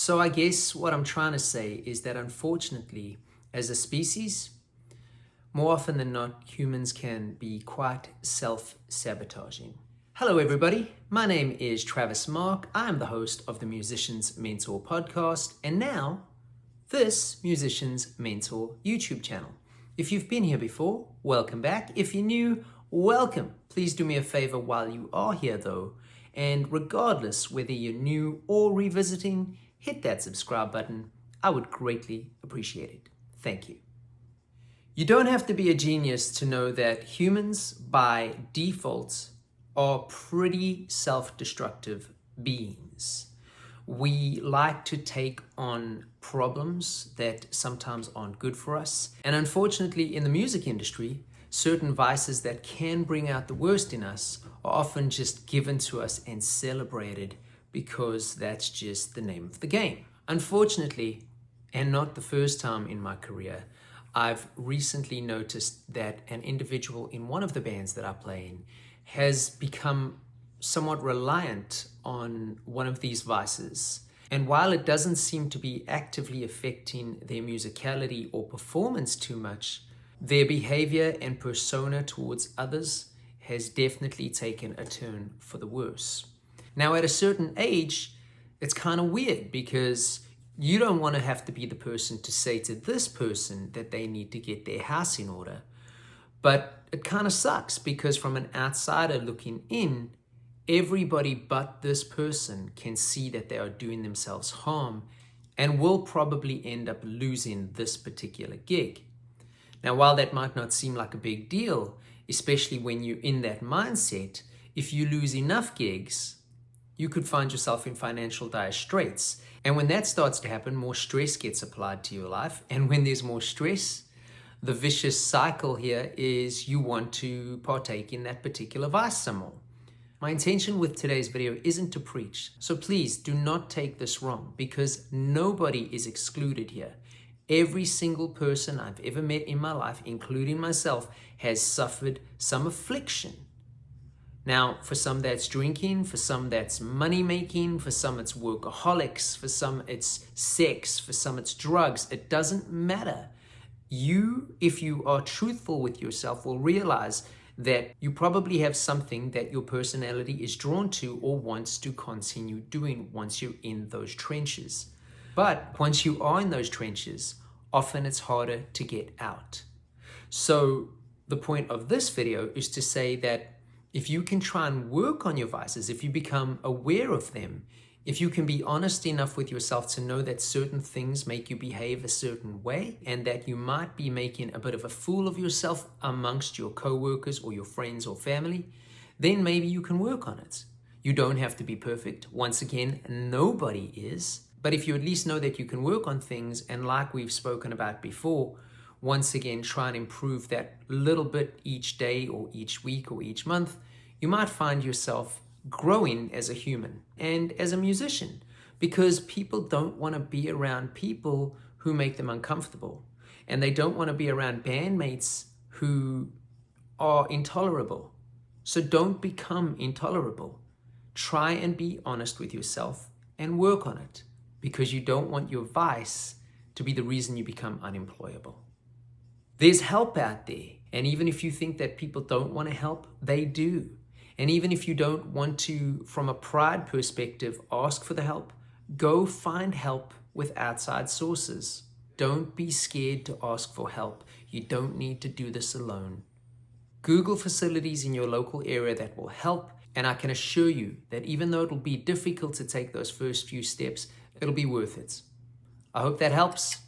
So I guess what I'm trying to say is that unfortunately, as a species, more often than not, humans can be quite self-sabotaging. Hello everybody, my name is Travis Mark. I am the host of the Musician's Mentor podcast and now this Musician's Mentor YouTube channel. If you've been here before, welcome back. If you're new, welcome. Please do me a favor while you are here though, and regardless whether you're new or revisiting, hit that subscribe button. I would greatly appreciate it. Thank you. You don't have to be a genius to know that humans by default are pretty self-destructive beings. We like to take on problems that sometimes aren't good for us. And unfortunately, in the music industry, certain vices that can bring out the worst in us are often just given to us and celebrated because that's just the name of the game. Unfortunately, and not the first time in my career, I've recently noticed that an individual in one of the bands that I play in has become somewhat reliant on one of these vices. And while it doesn't seem to be actively affecting their musicality or performance too much, their behavior and persona towards others has definitely taken a turn for the worse. Now, at a certain age, it's kind of weird because you don't want to have to be the person to say to this person that they need to get their house in order. But it kind of sucks because from an outsider looking in, everybody but this person can see that they are doing themselves harm and will probably end up losing this particular gig. Now, while that might not seem like a big deal, especially when you're in that mindset, if you lose enough gigs, you could find yourself in financial dire straits. And when that starts to happen, more stress gets applied to your life. And when there's more stress, the vicious cycle here is you want to partake in that particular vice some more. My intention with today's video isn't to preach, so please do not take this wrong because nobody is excluded here. Every single person I've ever met in my life, including myself, has suffered some affliction. Now, for some that's drinking, for some that's money making, for some it's workaholics, for some it's sex, for some it's drugs. It doesn't matter. You, if you are truthful with yourself, will realize that you probably have something that your personality is drawn to or wants to continue doing once you're in those trenches. But once you are in those trenches, often it's harder to get out. So the point of this video is to say that if you can try and work on your vices, if you become aware of them, if you can be honest enough with yourself to know that certain things make you behave a certain way and that you might be making a bit of a fool of yourself amongst your coworkers or your friends or family, then maybe you can work on it. You don't have to be perfect. Once again, nobody is. But if you at least know that you can work on things and like we've spoken about before, once again, try and improve that little bit each day or each week or each month, you might find yourself growing as a human and as a musician because people don't want to be around people who make them uncomfortable and they don't want to be around bandmates who are intolerable. So don't become intolerable. Try and be honest with yourself and work on it because you don't want your vice to be the reason you become unemployable. There's help out there, and even if you think that people don't want to help, they do. And even if you don't want to, from a pride perspective, ask for the help, go find help with outside sources. Don't be scared to ask for help. You don't need to do this alone. Google facilities in your local area that will help, and I can assure you that even though it'll be difficult to take those first few steps, it'll be worth it. I hope that helps.